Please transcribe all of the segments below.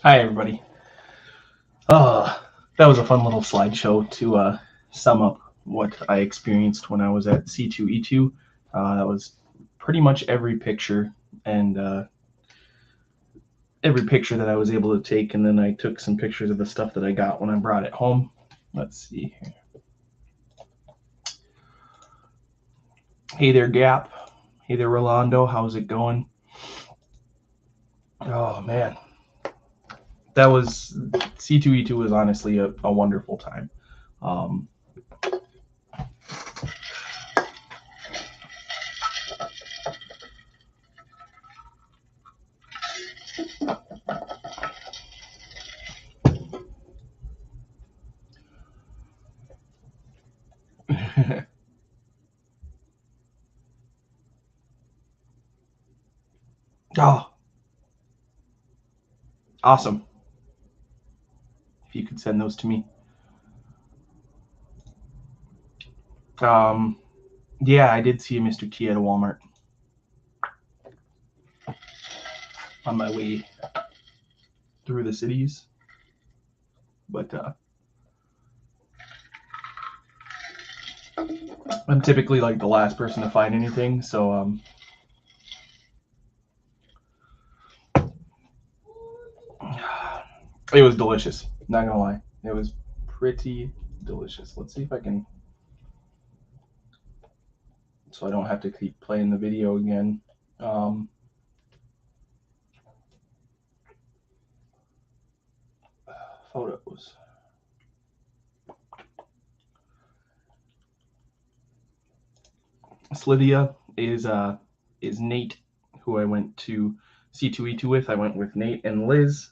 Hi, everybody. That was a fun little slideshow to sum up what I experienced when I was at C2E2. That was pretty much every picture and every picture that I was able to take, and then I took some pictures of the stuff that I got when I brought it home. Let's see here. Hey there, Gap. Hey there, Rolando. How's it going? Oh, man. That was C2E2 was honestly a wonderful time. Oh, awesome. If you could send those to me. Yeah, I did see a Mr. T at a Walmart on my way through the cities, but I'm typically like the last person to find anything, so it was delicious. Not gonna lie, it was pretty delicious. Let's see if I can, so I don't have to keep playing the video again. Photos. Slivia is Nate, who I went to C2E2 with. I went with Nate and Liz,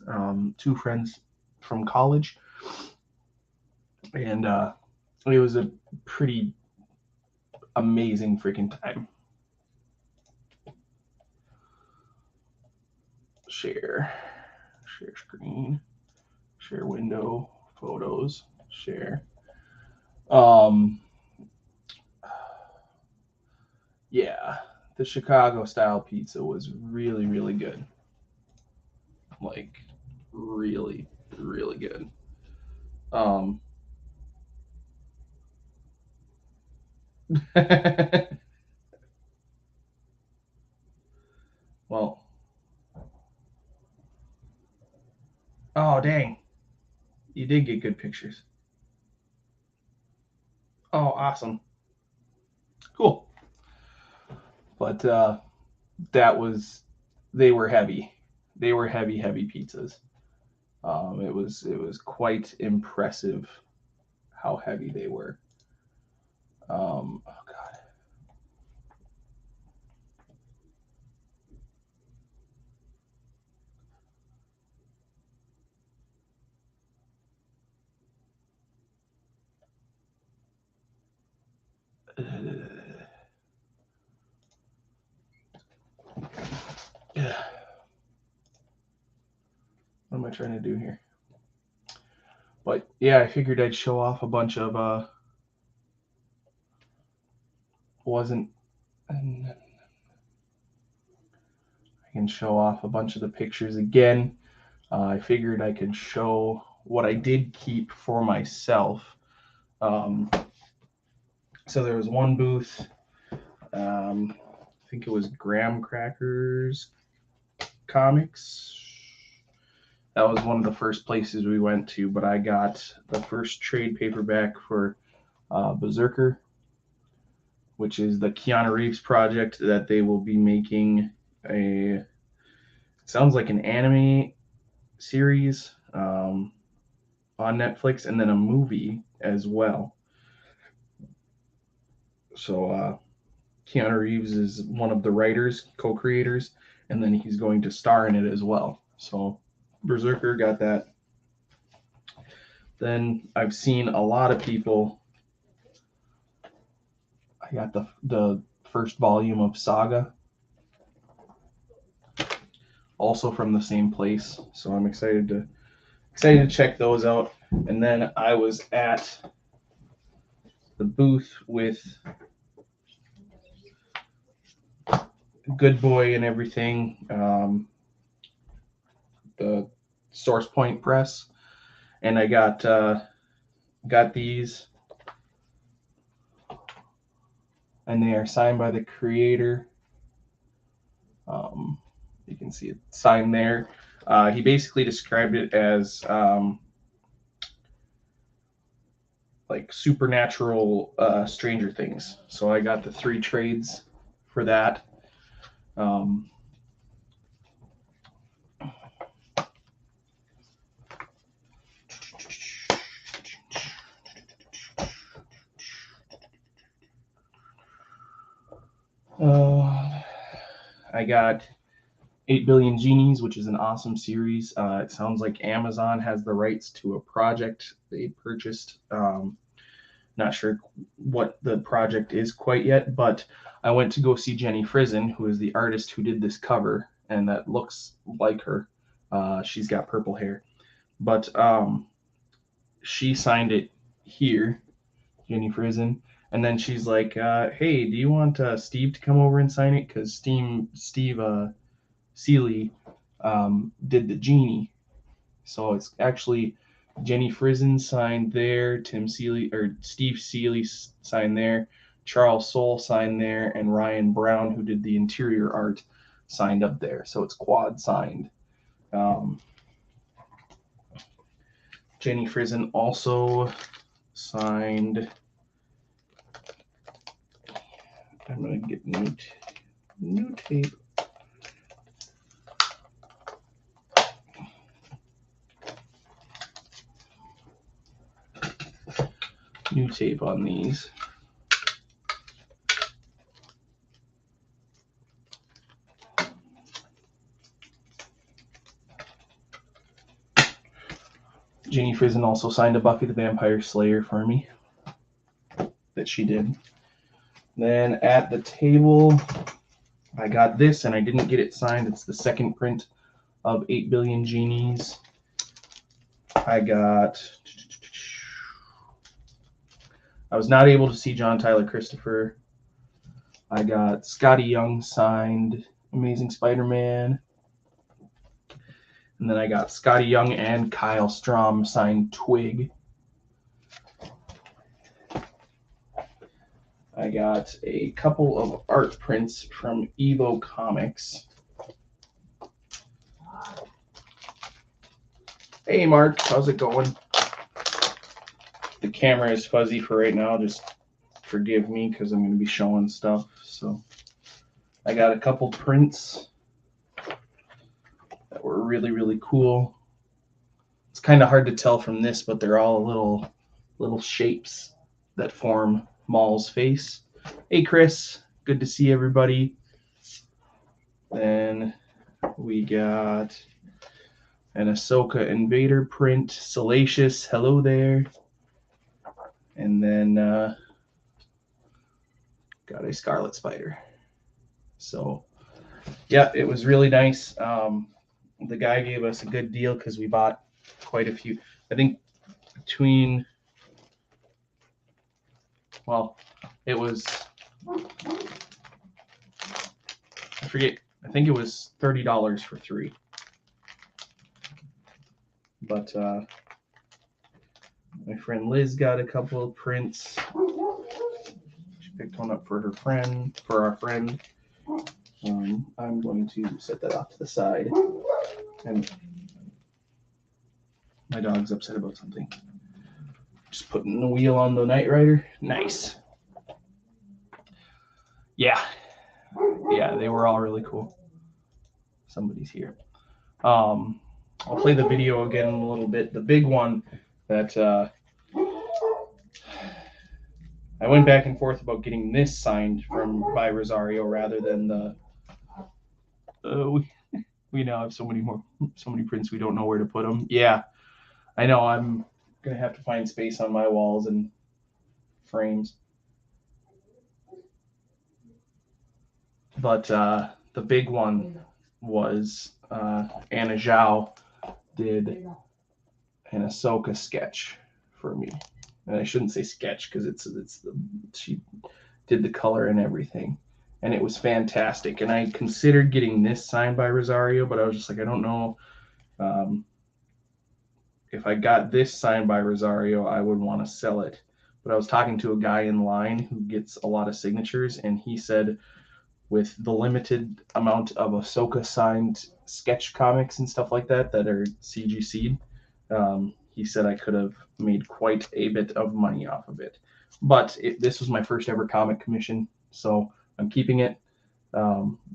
two friends from college, and it was a pretty amazing freaking time. Share screen, share window, photos, share. Yeah, the Chicago style pizza was really, really good. Like, really, really good. Well, oh dang, you did get good pictures. Oh, awesome, cool. But that was, they were heavy. They were heavy, heavy pizzas. It was quite impressive how heavy they were. Oh God. What am I trying to do here? But yeah, I figured I'd show off a bunch of wasn't I can show off a bunch of the pictures again. I figured I could show what I did keep for myself. So there was one booth. I think it was Graham Crackers Comics. That was one of the first places we went to, but I got the first trade paperback for Berserker, which is the Keanu Reeves project that they will be making a, sounds like an anime series on Netflix, and then a movie as well. So Keanu Reeves is one of the writers, co-creators, and then he's going to star in it as well. So Berserker got that. Then I've seen a lot of people. I got the first volume of Saga, also from the same place. So I'm excited to check those out. And then I was at the booth with Good Boy and everything. The Source Point press, and I got these, and they are signed by the creator. You can see it signed there. He basically described it as like supernatural Stranger Things. So I got the 3 trades for that. I got 8 Billion Genies, which is an awesome series. It sounds like Amazon has the rights to a project they purchased. Not sure what the project is quite yet, but I went to go see Jenny Frizen, who is the artist who did this cover, and that looks like her. She's got purple hair. But she signed it here, Jenny Frizen. And then she's like, hey, do you want Steve to come over and sign it? Because Steve Seeley did the genie. So it's actually Jenny Frizen signed there, Steve Seeley signed there, Charles Soule signed there, and Ryan Brown, who did the interior art, signed up there. So it's quad signed. Jenny Frizen also signed. I'm going to get new tape. New tape on these. Jenny Frizen also signed a Buffy the Vampire Slayer for me that she did. Then at the table, I got this, and I didn't get it signed. It's the second print of 8 Billion Genies. I was not able to see John Tyler Christopher. I got Scotty Young signed Amazing Spider-Man. And then I got Scotty Young and Kyle Strom signed Twig. I got a couple of art prints from Evo Comics. Hey, Mark, how's it going? The camera is fuzzy for right now. Just forgive me because I'm going to be showing stuff. So I got a couple prints that were really, really cool. It's kind of hard to tell from this, but they're all little shapes that form Maul's face. Hey, Chris. Good to see everybody. Then we got an Ahsoka Invader print. Salacious, hello there. And then got a Scarlet Spider. So, yeah, it was really nice. The guy gave us a good deal because we bought quite a few. I think between, well, it was, I forget, I think it was $30 for 3. But my friend Liz got a couple of prints. She picked one up for our friend. I'm going to set that off to the side. And my dog's upset about something. Just putting the wheel on the Knight Rider. Nice. Yeah, they were all really cool. Somebody's here. I'll play the video again in a little bit. The big one that I went back and forth about getting this signed by Rosario rather than the. We now have so many prints we don't know where to put them. Yeah, I know. I'm gonna have to find space on my walls and frames. But the big one was Anna Zhao did an Ahsoka sketch for me, and I shouldn't say sketch because she did the color and everything, and it was fantastic. And I considered getting this signed by Rosario, but I was just like, I don't know if I got this signed by Rosario, I would want to sell it. But I was talking to a guy in line who gets a lot of signatures, and he said with the limited amount of Ahsoka signed sketch comics and stuff like that are CGC'd, he said I could have made quite a bit of money off of it. But this was my first ever comic commission, so I'm keeping it.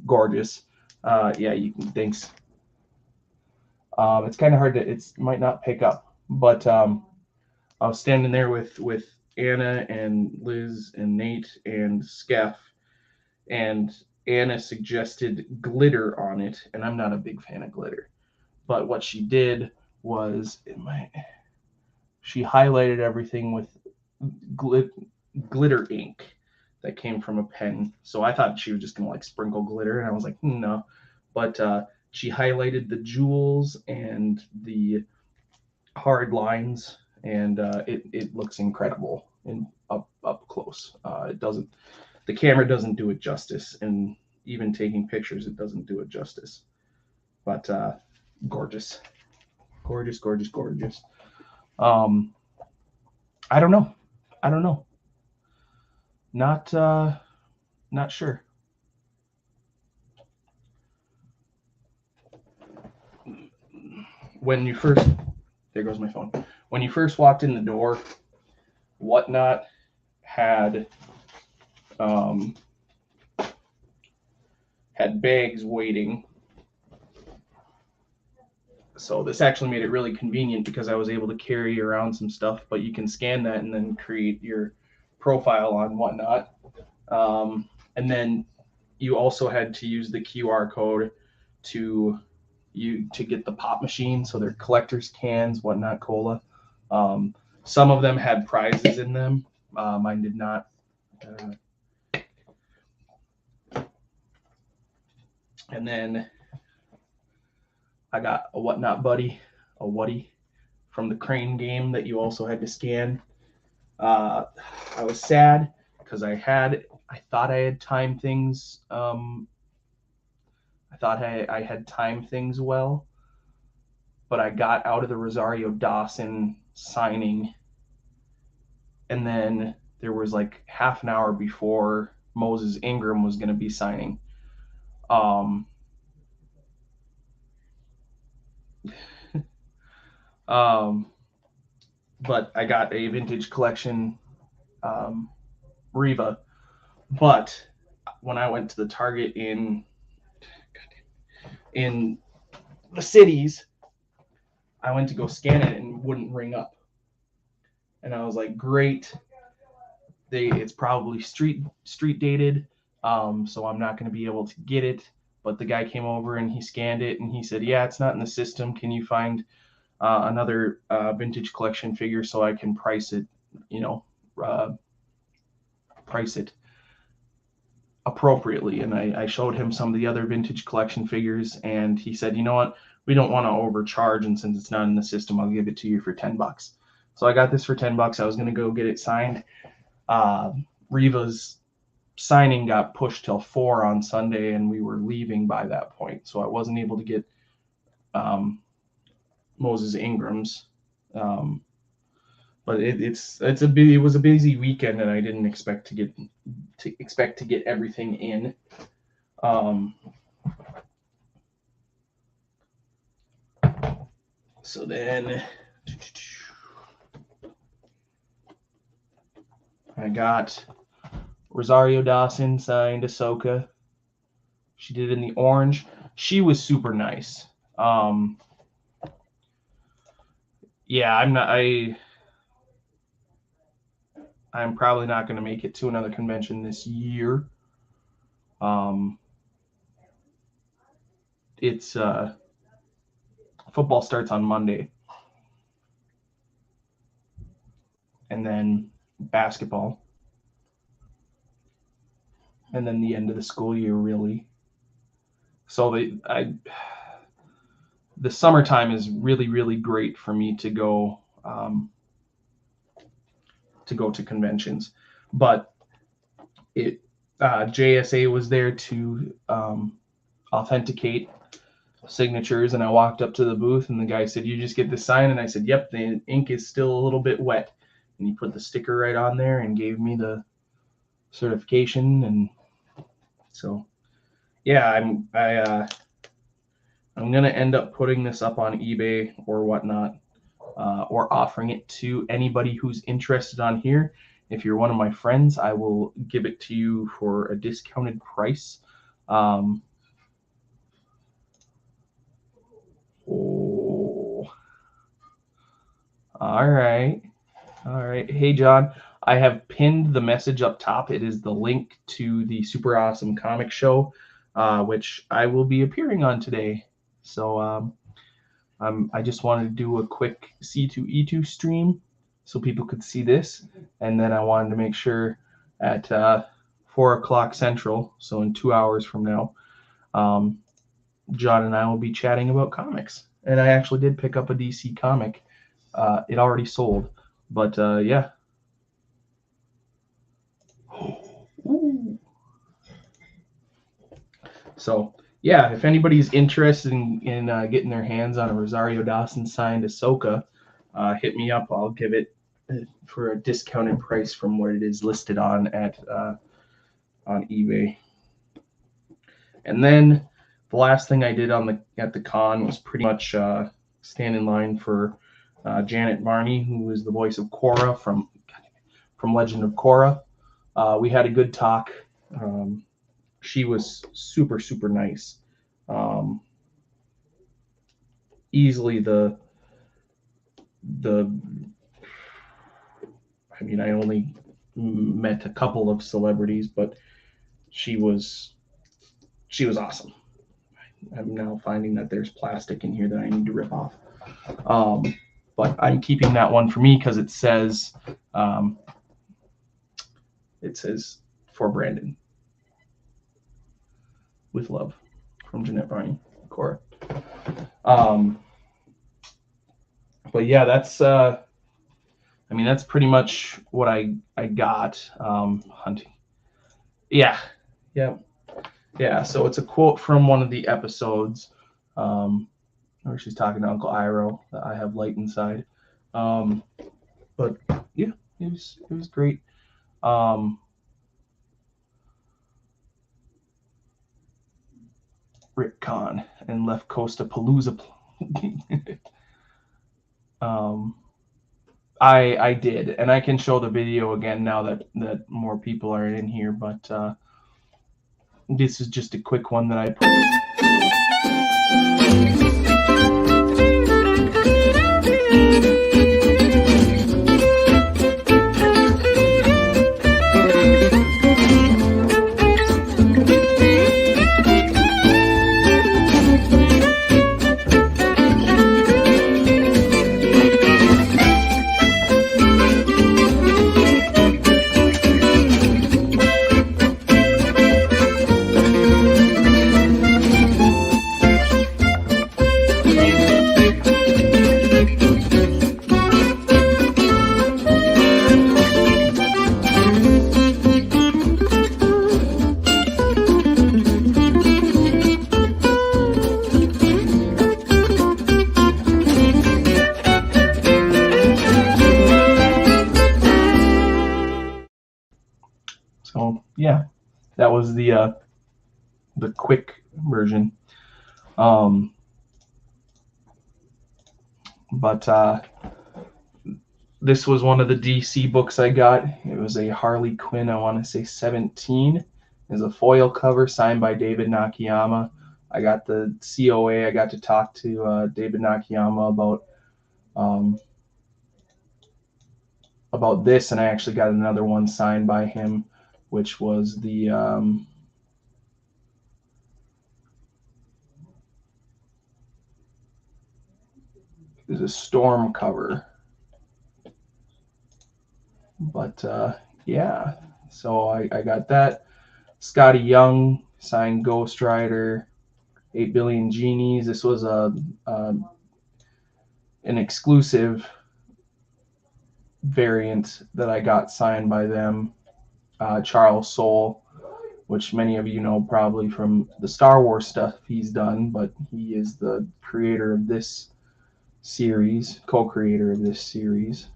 Gorgeous. Yeah, you can. Thanks. It's kind of hard to. It might not pick up, but I was standing there with Anna and Liz and Nate and Skeff, and Anna suggested glitter on it, and I'm not a big fan of glitter. But what she did was she highlighted everything with glitter ink that came from a pen. So I thought she was just gonna like sprinkle glitter, and I was like, no. But she highlighted the jewels and the hard lines, and it looks incredible and up close. It doesn't. The camera doesn't do it justice, and even taking pictures, it doesn't do it justice. But gorgeous, gorgeous, gorgeous, gorgeous. I don't know. Not sure. When you first, there goes my phone. When you first walked in the door, Whatnot had bags waiting. So this actually made it really convenient because I was able to carry around some stuff, but you can scan that and then create your profile on Whatnot. And then you also had to use the QR code to get the pop machine. So they're collector's cans, Whatnot cola. Some of them had prizes in them. Mine did not. And then I got a Whatnot buddy, a Wuddy from the Crane game that you also had to scan. I was sad because I thought I had timed things. I thought I had timed things well, but I got out of the Rosario Dawson signing, and then there was like half an hour before Moses Ingram was going to be signing. But I got a vintage collection Riva. But when I went to the Target in the cities, I went to go scan it and it wouldn't ring up. And I was like, great. It's probably street dated, so I'm not going to be able to get it. But the guy came over and he scanned it and he said, yeah, it's not in the system. Can you find another vintage collection figure so I can price it, price it appropriately? And I showed him some of the other vintage collection figures, and he said, you know what, we don't want to overcharge, and since it's not in the system, I'll give it to you for $10. So I got this for $10. I was going to go get it signed. Riva's signing got pushed till 4 on Sunday, and we were leaving by that point, so I wasn't able to get Moses Ingram's. But it was a busy weekend, and I didn't expect to get everything in. So then I got Rosario Dawson signed Ahsoka. She did it in the orange. She was super nice. Yeah, I'm probably not going to make it to another convention this year. It's football starts on Monday, and then basketball, and then the end of the school year, really. So the summertime is really, really great for me to go to conventions, but JSA was there to authenticate signatures, and I walked up to the booth, and the guy said, "You just get this sign?" And I said, "Yep, the ink is still a little bit wet." And he put the sticker right on there and gave me the certification. And so, yeah, I'm gonna end up putting this up on eBay or whatnot, or offering it to anybody who's interested on here. If you're one of my friends, I will give it to you for a discounted price. Oh, all right. All right. Hey, John, I have pinned the message up top. It is the link to the Super Awesome Comic Show, which I will be appearing on today. So I just wanted to do a quick C2E2 stream so people could see this. And then I wanted to make sure at 4 o'clock Central, so in 2 hours from now, John and I will be chatting about comics. And I actually did pick up a DC comic. It already sold. But yeah. Ooh. So yeah, if anybody's interested in getting their hands on a Rosario Dawson signed Ahsoka, hit me up. I'll give it for a discounted price from what it is listed on eBay. And then the last thing I did at the con was pretty much stand in line for Janet Varney, who is the voice of Korra from Legend of Korra. We had a good talk. She was super, super nice. Easily I mean, I only met a couple of celebrities, but she was awesome. I'm now finding that there's plastic in here that I need to rip off. But I'm keeping that one for me because it says for Brandon. With love, from Jeanette Varney, Korra. But yeah, that's that's pretty much what I got. Hunting. Yeah. So it's a quote from one of the episodes, where she's talking to Uncle Iroh that I have light inside. But yeah, it was great. Rick Khan and Left Coast of Palooza. I did, and I can show the video again now that more people are in here, but this is just a quick one that I put. So yeah, that was the quick version. But this was one of the DC books I got. It was a Harley Quinn, I want to say 17. There's a foil cover signed by David Nakayama. I got the COA. I got to talk to David Nakayama about this, and I actually got another one signed by him, which was the there's a Storm cover. But yeah, so I got that. Scotty Young signed Ghost Rider, 8 Billion Genies. This was an exclusive variant that I got signed by them. Charles Soule. which many of you know probably from the Star Wars stuff he's done, but he is the creator of this series, co-creator of this series.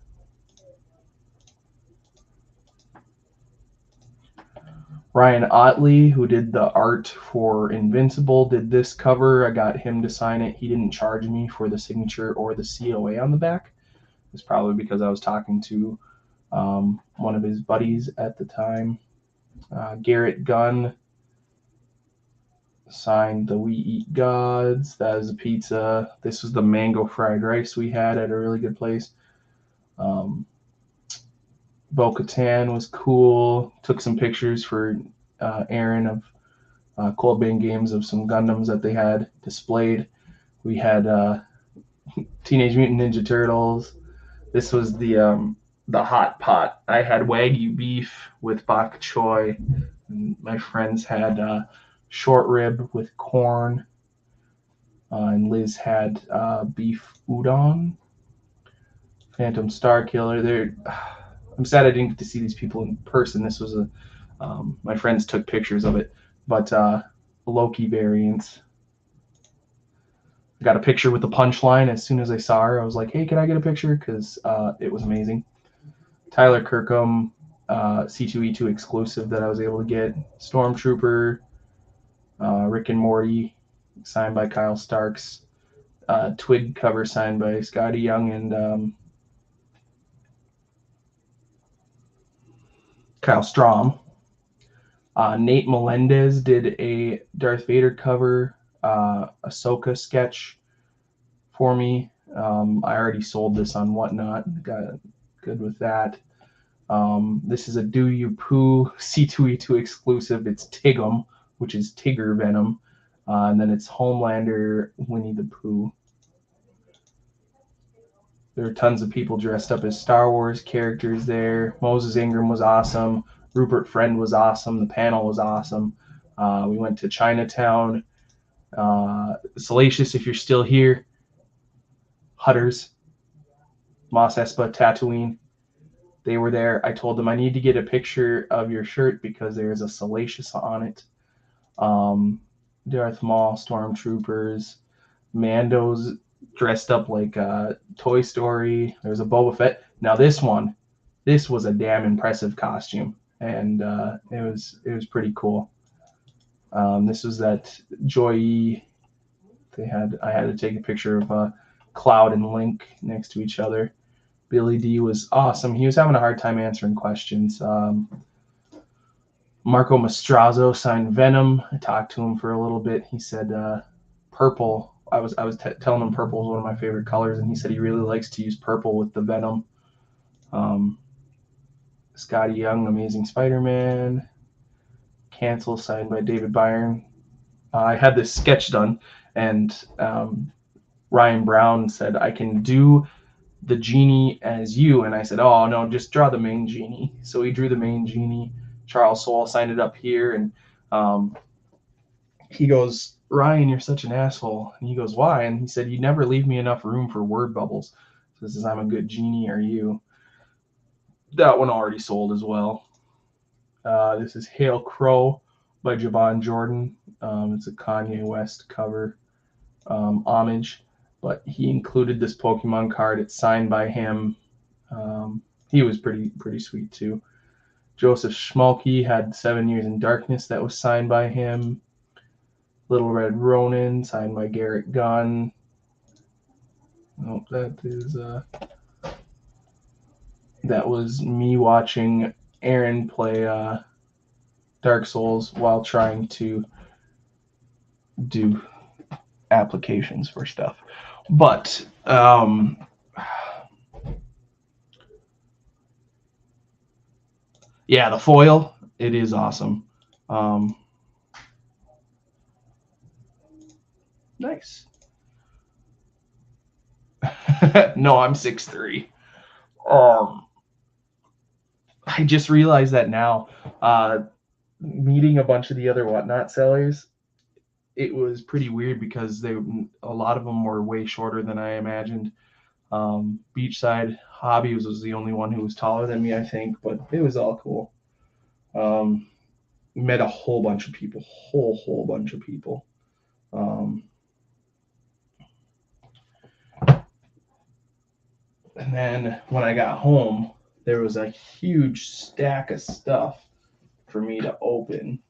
Ryan Otley, who did the art for Invincible, did this cover. I got him to sign it. He didn't charge me for the signature or the COA on the back. It's probably because I was talking to one of his buddies at the time. Garrett Gunn signed the We Eat Gods. That is a pizza. This was the mango fried rice we had at a really good place. Bo-Katan was cool. Took some pictures for Aaron of Cold Bang Games of some Gundams that they had displayed. We had Teenage Mutant Ninja Turtles. This was the hot pot. I had Wagyu beef with bok choy. And my friends had short rib with corn. And Liz had beef udon. Phantom Star Killer. I'm sad I didn't get to see these people in person. This was my friends took pictures of it, but Loki variants. I got a picture with the punchline as soon as I saw her. I was like, "Hey, can I get a picture?" Because it was amazing. Tyler Kirkham, C2E2 exclusive that I was able to get. Stormtrooper, Rick and Morty, signed by Kyle Starks. Twig cover signed by Scotty Young and Kyle Strom. Nate Melendez did a Darth Vader cover, Ahsoka sketch for me. I already sold this on Whatnot. Got good with that. This is a Do You Poo C2E2 exclusive. It's Tigum, which is Tigger Venom. And then it's Homelander Winnie the Pooh. There were tons of people dressed up as Star Wars characters there. Moses Ingram was awesome. Rupert Friend was awesome. The panel was awesome. We went to Chinatown. Salacious, if you're still here. Hutters. Mos Espa, Tatooine. They were there. I told them I need to get a picture of your shirt because there's a Salacious on it. Darth Maul, Stormtroopers, Mando's dressed up like Toy Story. There's a Boba Fett. Now this was a damn impressive costume, and it was pretty cool. This was that Joy. I had to take a picture of Cloud and Link next to each other. Billy D was awesome. He was having a hard time answering questions. Marco Mastrazo signed Venom. I talked to him for a little bit. He said purple. I was telling him purple is one of my favorite colors, and he said he really likes to use purple with the Venom. Scotty Young, Amazing Spider-Man. Cancel signed by David Byrne. I had this sketch done, and Ryan Brown said I can do the genie as you, and I said, oh no, just draw the main genie. So he drew the main genie. Charles Soule signed it up here, and he goes, Ryan, you're such an asshole. And he goes, why? And he said, you never leave me enough room for word bubbles. So this is, I'm a good genie, are you? That one already sold as well. This is Hail Crow by Javon Jordan. It's a Kanye West cover homage, but he included this Pokemon card. It's signed by him. He was pretty sweet too. Joseph Schmalke had 7 Years in Darkness that was signed by him. Little Red Ronin signed by Garrett Gunn. Nope, that was me watching Aaron play Dark Souls while trying to do applications for stuff. But yeah, the foil, it is awesome. Nice. No, I'm 6'3". I just realized that now. Meeting a bunch of the other Whatnot sellers, it was pretty weird because a lot of them were way shorter than I imagined. Beachside Hobbies was the only one who was taller than me, I think, but it was all cool. met a whole bunch of people, whole bunch of people. And then when I got home, there was a huge stack of stuff for me to open.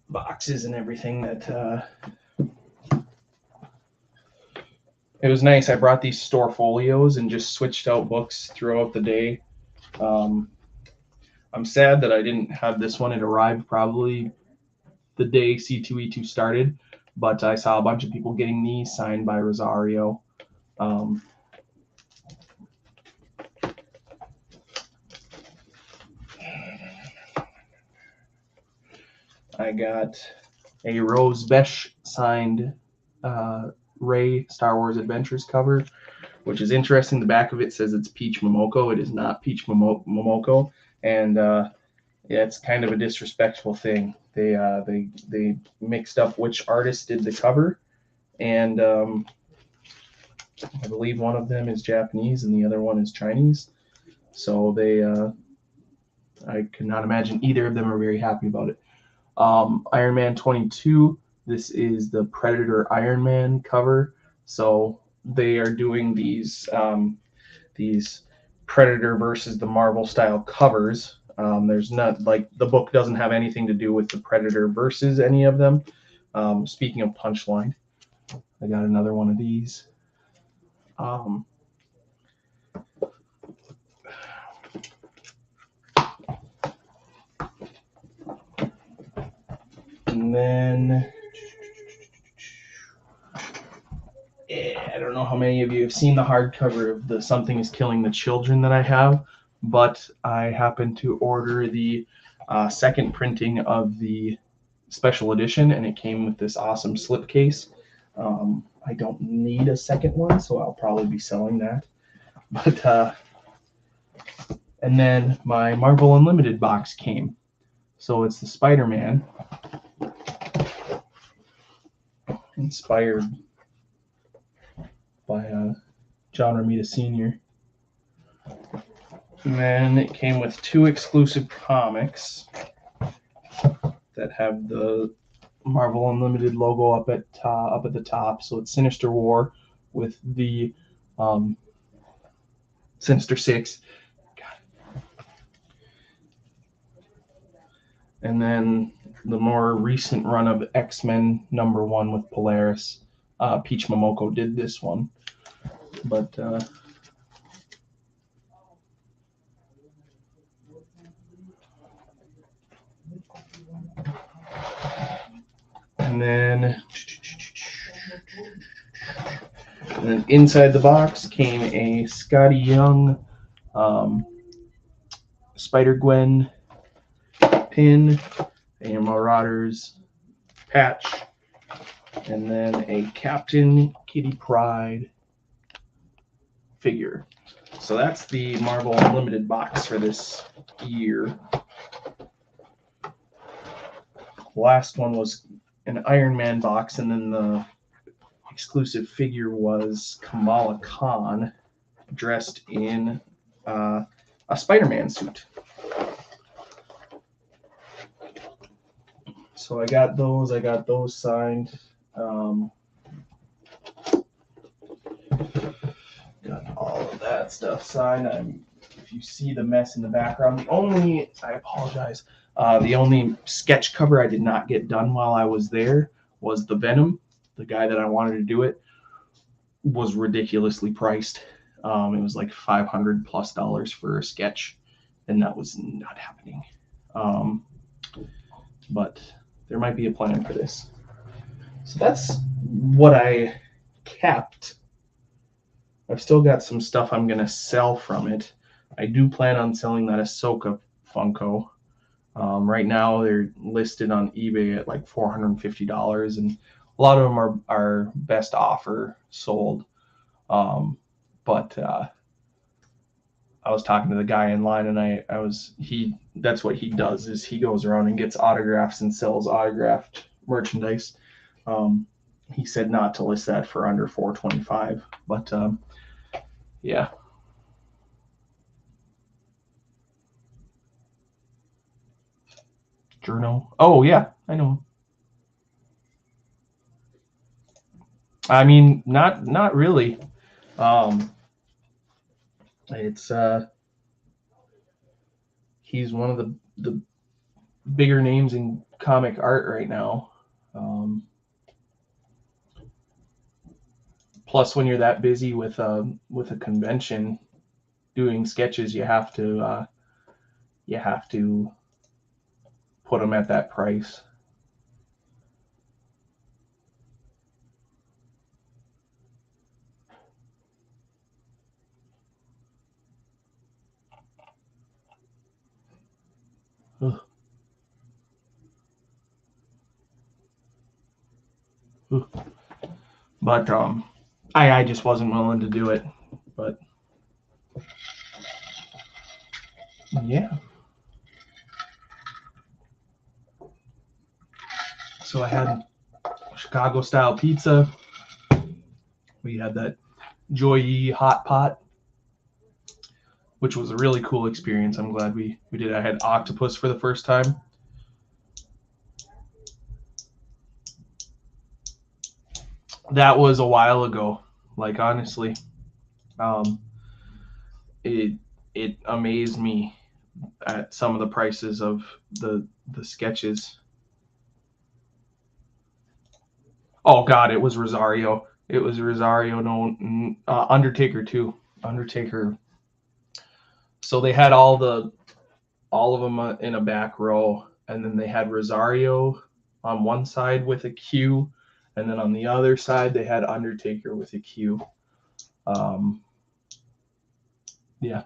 Boxes and everything that it was nice. I brought these store folios and just switched out books throughout the day. I'm sad that I didn't have this one. It arrived probably the day C2E2 started, but I saw a bunch of people getting these signed by Rosario. I got a Rose Besh signed Rey Star Wars Adventures cover, which is interesting. The back of it says it's Peach Momoko. It is not Peach Momoko, and yeah, it's kind of a disrespectful thing. They mixed up which artist did the cover, and I believe one of them is Japanese and the other one is Chinese. So I cannot imagine either of them are very happy about it. Iron Man 22. This is the Predator Iron Man cover. So they are doing these Predator versus the Marvel style covers. There's not, like, the book doesn't have anything to do with the Predator versus any of them. Speaking of Punchline, I got another one of these. And then I don't know how many of you have seen the hardcover of the Something is Killing the Children that I have, but I happened to order the second printing of the special edition, and it came with this awesome slipcase. I don't need a second one, so I'll probably be selling that. But and then my Marvel Unlimited box came. So it's the Spider-Man, inspired by John Romita Sr. And then it came with 2 exclusive comics that have the Marvel Unlimited logo up at the top. So it's Sinister War with the Sinister Six. And then the more recent run of X-Men #1 with Polaris. Peach Momoko did this one. But and then inside the box came a Scotty Young Spider-Gwen pin, a Marauders patch, and then a Captain Kitty Pryde figure. So that's the Marvel Unlimited box for this year. The last one was an Iron Man box, and then the exclusive figure was Kamala Khan dressed in a Spider-Man suit. So I got those signed. Got all of that stuff signed. If you see the mess in the background, I apologize. The only sketch cover I did not get done while I was there was the Venom. The guy that I wanted to do it was ridiculously priced. It was like $500+ for a sketch, and that was not happening. But there might be a plan for this. So that's what I kept. I've still got some stuff I'm going to sell from it. I do plan on selling that Ahsoka Funko. Right now they're listed on eBay at like $450, and a lot of them are best offer sold. But I was talking to the guy in line, and that's what he does, is he goes around and gets autographs and sells autographed merchandise. He said not to list that for under $425, but Yeah. Journal. Oh yeah, I know. I mean, not really. It's he's one of the bigger names in comic art right now. Plus, when you're that busy with a convention doing sketches, you have to put them at that price. Ugh. Ugh. But I just wasn't willing to do it. But yeah. So I had Chicago style pizza. We had that Joy hot pot, which was a really cool experience. I'm glad we did. I had octopus for the first time. That was a while ago. Like honestly, um, it amazed me at some of the prices of the sketches. Oh God, it was Rosario. It was Rosario. No, Undertaker too. Undertaker. So they had all of them in a back row, and then they had Rosario on one side with a Q, and then on the other side they had Undertaker with a Q. Yeah,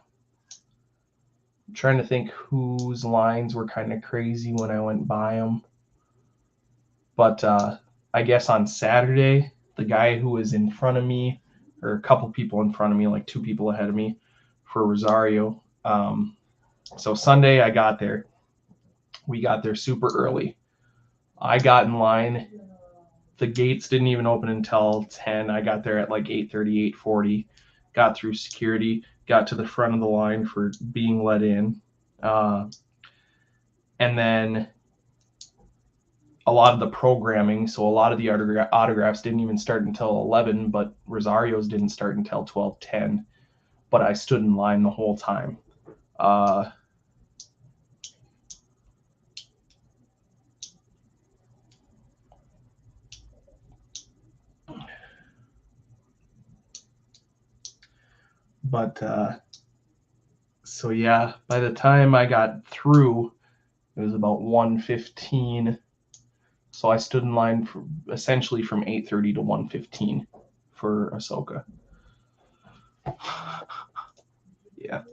I'm trying to think whose lines were kind of crazy when I went by them, but I guess on Saturday the guy who was in front of me, or a couple people in front of me, like two people ahead of me, for Rosario. So Sunday I got there. We got there super early. I got in line. The gates didn't even open until 10. I got there at like 8:30, 8:40. Got through security, got to the front of the line for being let in. And then a lot of the programming, so a lot of the autographs didn't even start until 11, but Rosario's didn't start until 12:10. But I stood in line the whole time. But so yeah, by the time I got through, it was about 1:15. So I stood in line for essentially from 8:30 to 1:15 for Ahsoka. Yeah,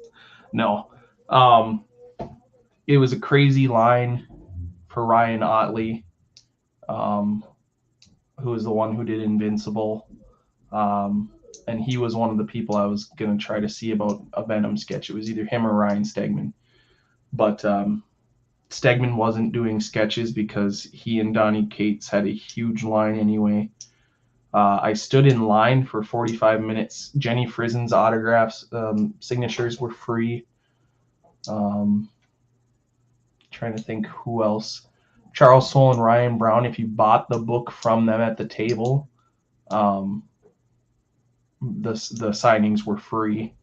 no, um, it was a crazy line for Ryan Otley, um, who was the one who did Invincible, and he was one of the people I was gonna try to see about a Venom sketch. It was either him or Ryan Stegman, but Stegman wasn't doing sketches because he and Donnie Cates had a huge line anyway. I stood in line for 45 minutes. Jenny Frizen's autographs, signatures were free. Trying to think who else. Charles Soule and Ryan Brown, if you bought the book from them at the table, the signings were free.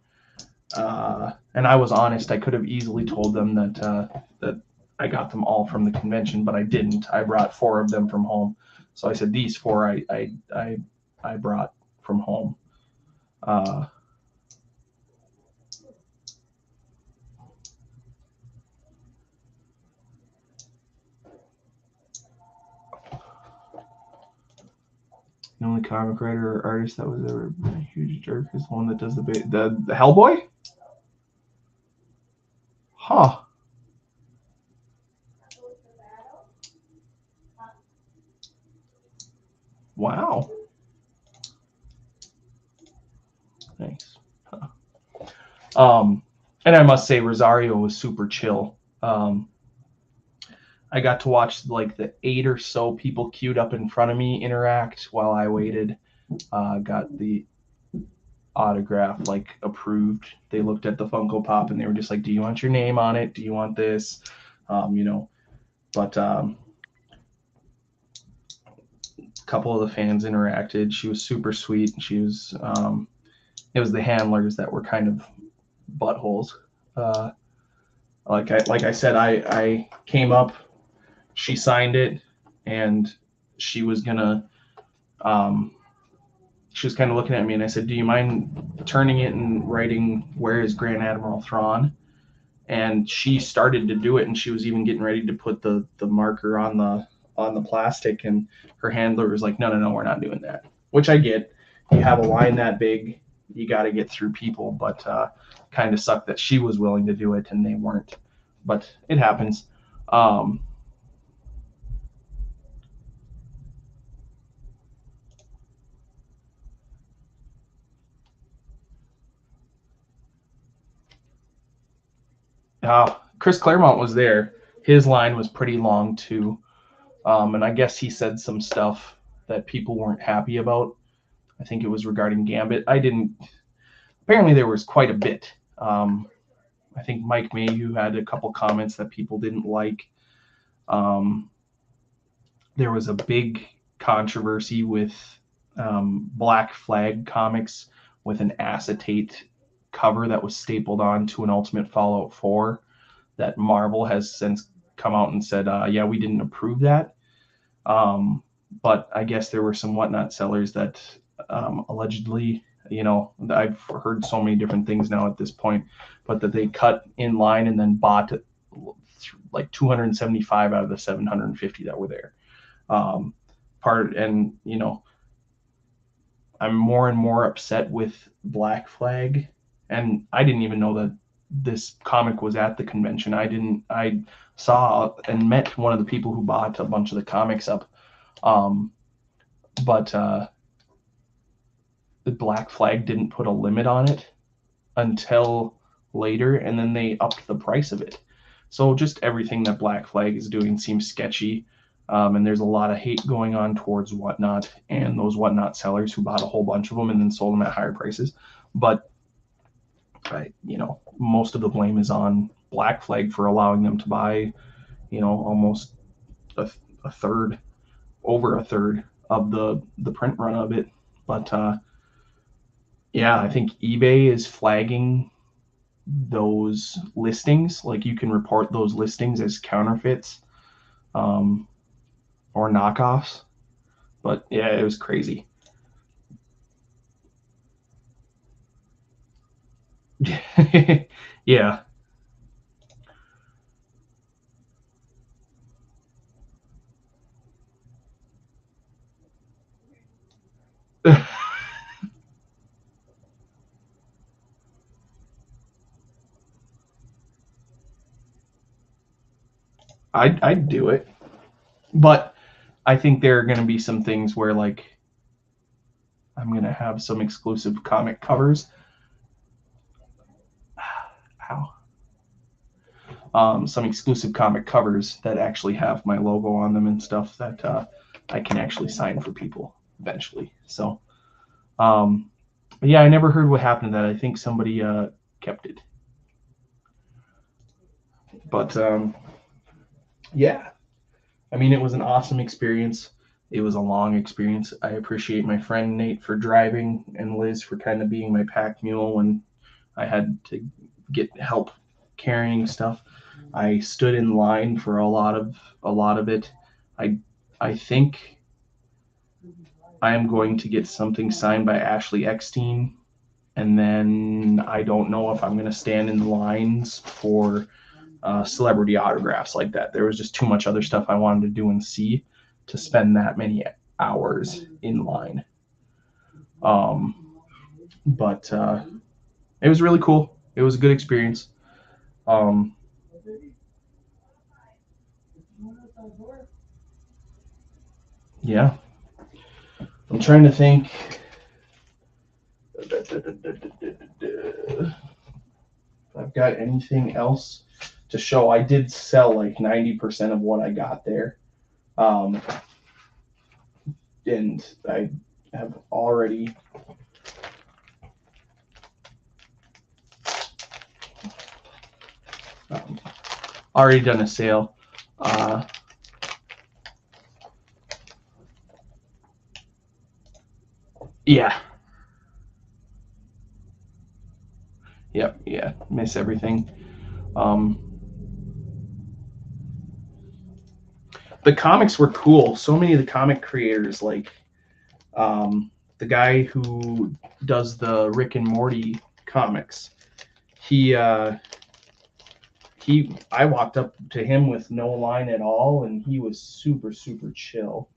And I was honest. I could have easily told them that I got them all from the convention, but I didn't. I brought 4 of them from home. So I said these 4 I brought from home. The only comic writer or artist that was ever a huge jerk is the one that does the Hellboy? Huh. Wow. Thanks. Huh. And I must say Rosario was super chill. I got to watch like the 8 or so people queued up in front of me interact while I waited. Got the autograph, like approved. They looked at the Funko Pop and they were just like, do you want your name on it? Do you want this? But a couple of the fans interacted. She was super sweet. She was, it was the handlers that were kind of buttholes. Like I said, I came up, she signed it, and she was gonna, she was kind of looking at me, and I said, "Do you mind turning it and writing where is Grand Admiral Thrawn?" And she started to do it, and she was even getting ready to put the marker on the plastic, and her handler was like, "No, we're not doing that." Which I get. You have a line that big, you got to get through people, but kind of sucked that she was willing to do it and they weren't. But it happens. Chris Claremont was there. His line was pretty long too, and I guess he said some stuff that people weren't happy about. I think it was regarding Gambit. I didn't. Apparently, there was quite a bit. I think Mike Mayhew had a couple comments that people didn't like. There was a big controversy with Black Flag comics with an acetate cover that was stapled onto an Ultimate Fallout 4 that Marvel has since come out and said, yeah, we didn't approve that. But I guess there were some whatnot sellers that allegedly, I've heard so many different things now at this point, but that they cut in line and then bought like 275 out of the 750 that were there. I'm more and more upset with Black Flag, and I didn't even know that this comic was at the convention. I saw and met one of the people who bought a bunch of the comics up. But the Black Flag didn't put a limit on it until later, and then they upped the price of it. So just everything that Black Flag is doing seems sketchy. And there's a lot of hate going on towards Whatnot and those Whatnot sellers who bought a whole bunch of them and then sold them at higher prices. But most of the blame is on Black Flag for allowing them to buy, almost a third, over a third of the print run of it. But yeah, I think eBay is flagging those listings. Like you can report those listings as counterfeits or knockoffs. But yeah, it was crazy. Yeah. I'd do it. But I think there are going to be some things where, like, I'm going to have some exclusive comic covers. How? Some exclusive comic covers that actually have my logo on them and stuff that I can actually sign for people eventually. So, yeah, I never heard what happened to that. I think somebody kept it. But yeah, I mean, it was an awesome experience. It was a long experience. I appreciate my friend Nate for driving and Liz for kind of being my pack mule when I had to get help carrying stuff. I stood in line for a lot of it. I think I am going to get something signed by Ashley Eckstein, and then I don't know if I'm going to stand in lines for celebrity autographs like that. There was just too much other stuff I wanted to do and see to spend that many hours in line. But it was really cool. It was a good experience. Um, yeah, I'm trying to think. If I've got anything else to show. I did sell like 90% of what I got there. Um, and I have already already done a sale. Yeah. Yep. Yeah. Miss everything. The comics were cool. So many of the comic creators, like the guy who does the Rick and Morty comics, I walked up to him with no line at all, and he was super, super chill.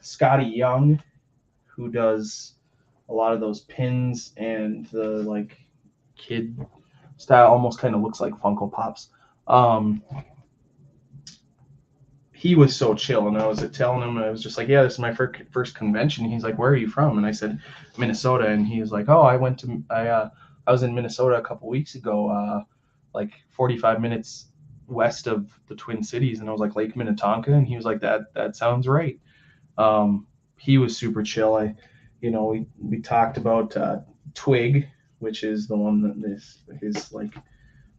Scotty Young, who does a lot of those pins and the like kid style, almost kind of looks like Funko Pops. He was so chill, and I was telling him, I was just like, yeah, this is my first convention. He's like, where are you from? And I said, Minnesota. And he was like, oh, I was in Minnesota a couple weeks ago, like 45 minutes west of the Twin Cities. And I was like, Lake Minnetonka. And he was like, that sounds right. He was super chill. We talked about Twig, which is the one that is his like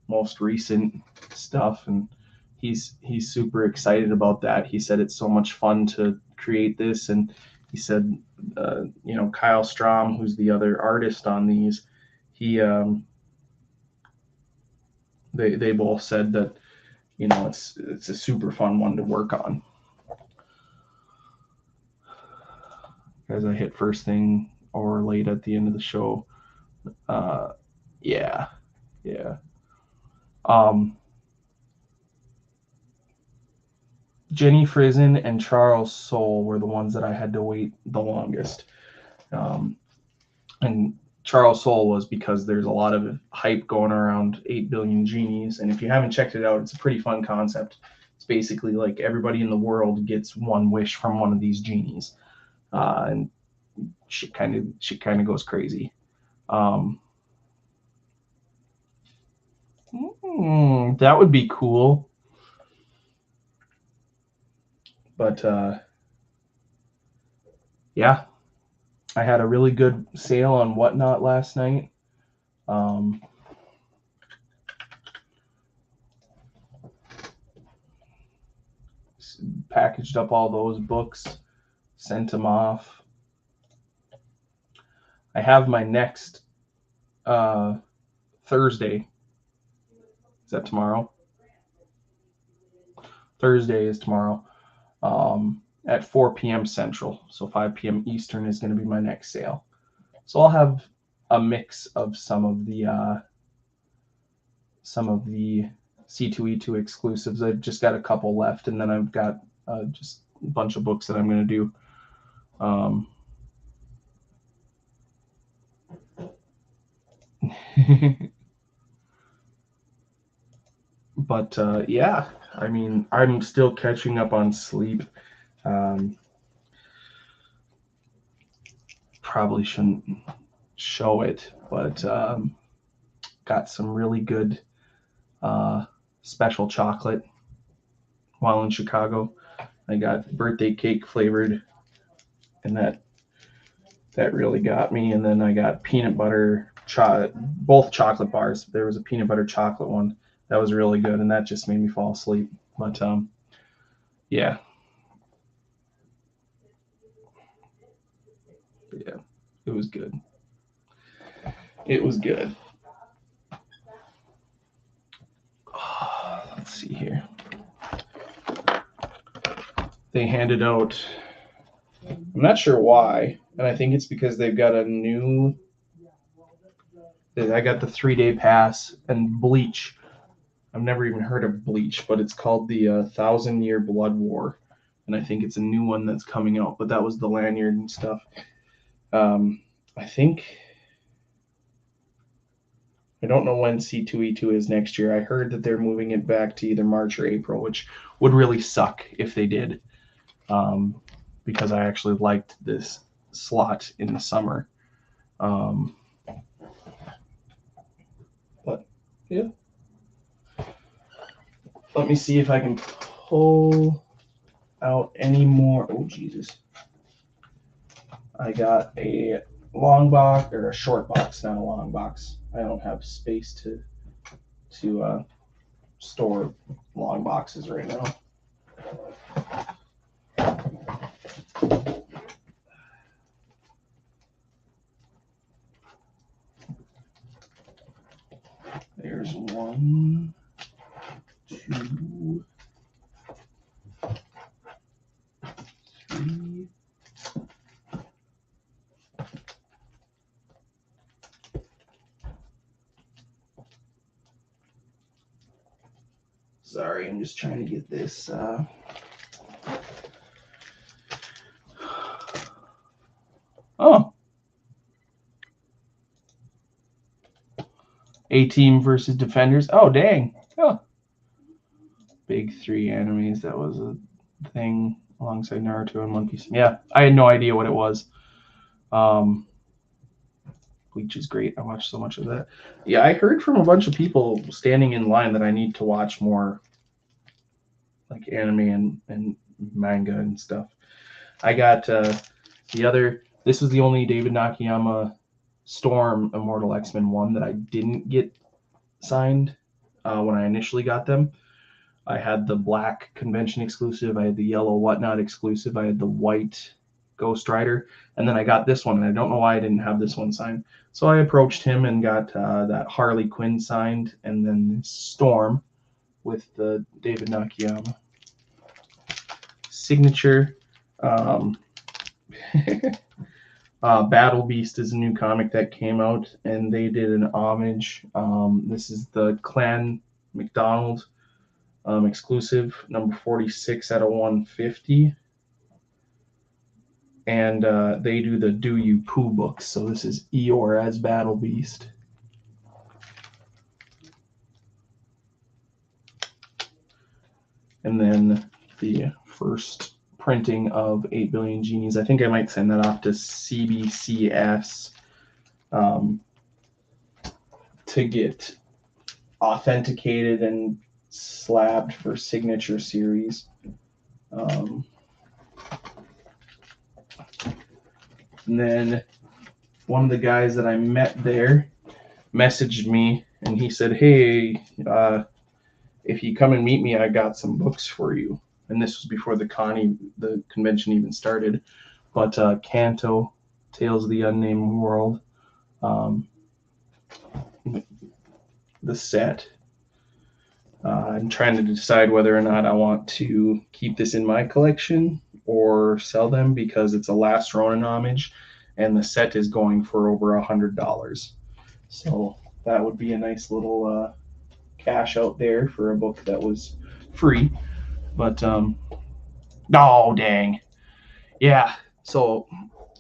most recent stuff, and he's super excited about that. He said it's so much fun to create this, and he said, Kyle Strom, who's the other artist on these, they both said that it's a super fun one to work on. As I hit first thing or late at the end of the show. Yeah. Jenny Frizen and Charles Soule were the ones that I had to wait the longest. And Charles Soule was because there's a lot of hype going around 8 billion genies. And if you haven't checked it out, it's a pretty fun concept. It's basically like everybody in the world gets one wish from one of these genies. And she kind of goes crazy. That would be cool. But yeah, I had a really good sale on Whatnot last night. Packaged up all those books, sent them off. I have my next Thursday. Is that tomorrow? Thursday is tomorrow at 4 p.m. Central. So 5 p.m. Eastern is going to be my next sale. So I'll have a mix of some of the C2E2 exclusives. I've just got a couple left, and then I've got just a bunch of books that I'm going to do. But yeah, I mean, I'm still catching up on sleep. Probably shouldn't show it, but got some really good special chocolate while in Chicago. I got birthday cake flavored, and that really got me. And then I got peanut butter both chocolate bars. There was a peanut butter chocolate one that was really good, and that just made me fall asleep. But yeah, it was good. It was good. Let's see here. They handed out, I'm not sure why, and I think it's because they've got a new, I got the 3-day pass and Bleach. I've never even heard of Bleach, but it's called the 1,000-Year Blood War, and I think it's a new one that's coming out, but that was the lanyard and stuff. I think, I don't know when C2E2 is next year. I heard that they're moving it back to either March or April, which would really suck if they did, because I actually liked this slot in the summer. But yeah, let me see if I can pull out any more. Oh, Jesus. I got a long box, or a short box, not a long box. I don't have space to to store long boxes right now. There's 1, 2, 3. Sorry, I'm just trying to get this. Oh. A-Team versus Defenders. Oh, dang. Oh. Big 3 animes. That was a thing alongside Naruto and One Piece. Yeah, I had no idea what it was. Bleach is great. I watched so much of that. Yeah, I heard from a bunch of people standing in line that I need to watch more like anime and manga and stuff. I got this was the only David Nakayama Storm Immortal X-Men 1 that I didn't get signed when I initially got them. I had the black convention exclusive, I had the yellow whatnot exclusive, I had the white Ghost Rider, and then I got this one, and I don't know why I didn't have this one signed. So I approached him and got that Harley Quinn signed, and then Storm with the David Nakayama signature. Battle Beast is a new comic that came out, and they did an homage. This is the Clan McDonald exclusive, number 46 out of 150. And they do the Do You Poo books. So this is Eeyore as Battle Beast. And then the first printing of 8 Billion Genies. I think I might send that off to CBCS to get authenticated and slabbed for signature series. And then one of the guys that I met there messaged me, and he said, hey, if you come and meet me, I got some books for you. And this was before the convention even started. But Kanto, Tales of the Unnamed World, the set. I'm trying to decide whether or not I want to keep this in my collection or sell them, because it's a Last Ronin homage, and the set is going for over $100. So that would be a nice little cash out there for a book that was free. But oh dang, yeah. So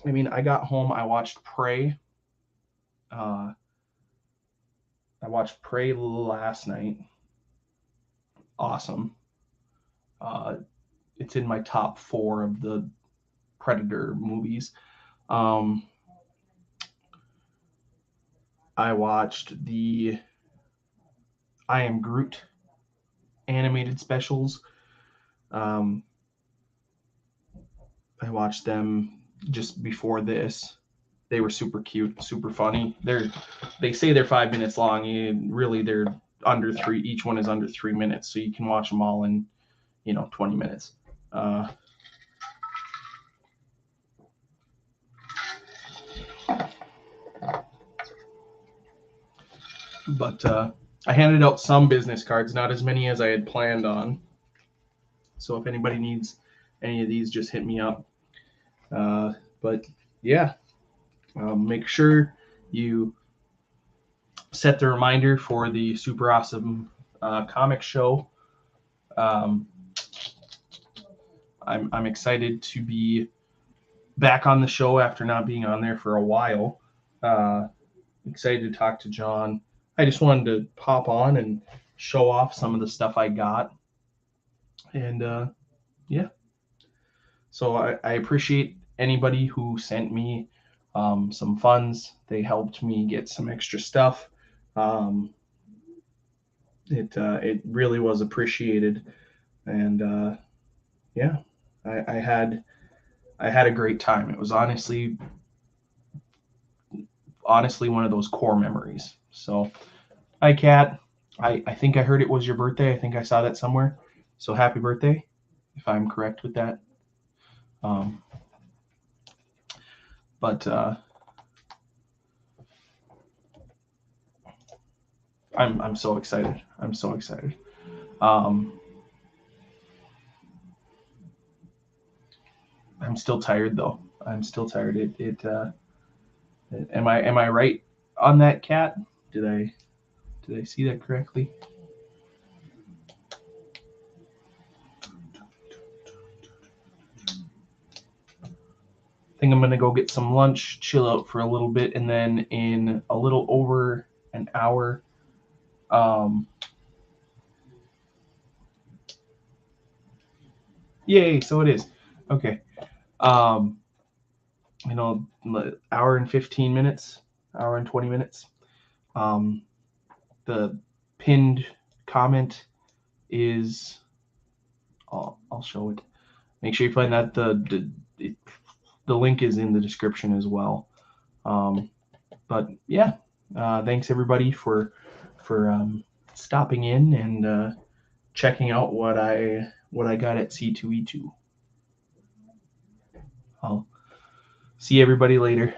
I mean, I got home, I watched Prey. I watched Prey last night. Awesome. It's in my top 4 of the Predator movies. I watched the I Am Groot animated specials. I watched them just before this. They were super cute, super funny. They say they're 5 minutes long. Really, they're under 3. Each one is under 3 minutes, so you can watch them all in 20 minutes. But I handed out some business cards, not as many as I had planned on. So if anybody needs any of these, just hit me up. But yeah, make sure you set the reminder for the super awesome comic show. I'm excited to be back on the show after not being on there for a while. Excited to talk to John. I just wanted to pop on and show off some of the stuff I got. And yeah. So I appreciate anybody who sent me some funds. They helped me get some extra stuff. It really was appreciated. And yeah, I had a great time. It was honestly one of those core memories. So, hi, Kat. I think I heard it was your birthday. I think I saw that somewhere. So happy birthday, if I'm correct with that. But I'm so excited. I'm so excited. I'm still tired though. I'm still tired. Am I right on that, cat? Did I see that correctly? I think I'm gonna go get some lunch, chill out for a little bit, and then in a little over an hour, yay! So it is. Okay. Um, hour and 15 minutes, hour and 20 minutes. The pinned comment is, I'll show it. Make sure you find that the link is in the description as well. But yeah, thanks everybody for stopping in and checking out what I got at C2E2. I'll see everybody later.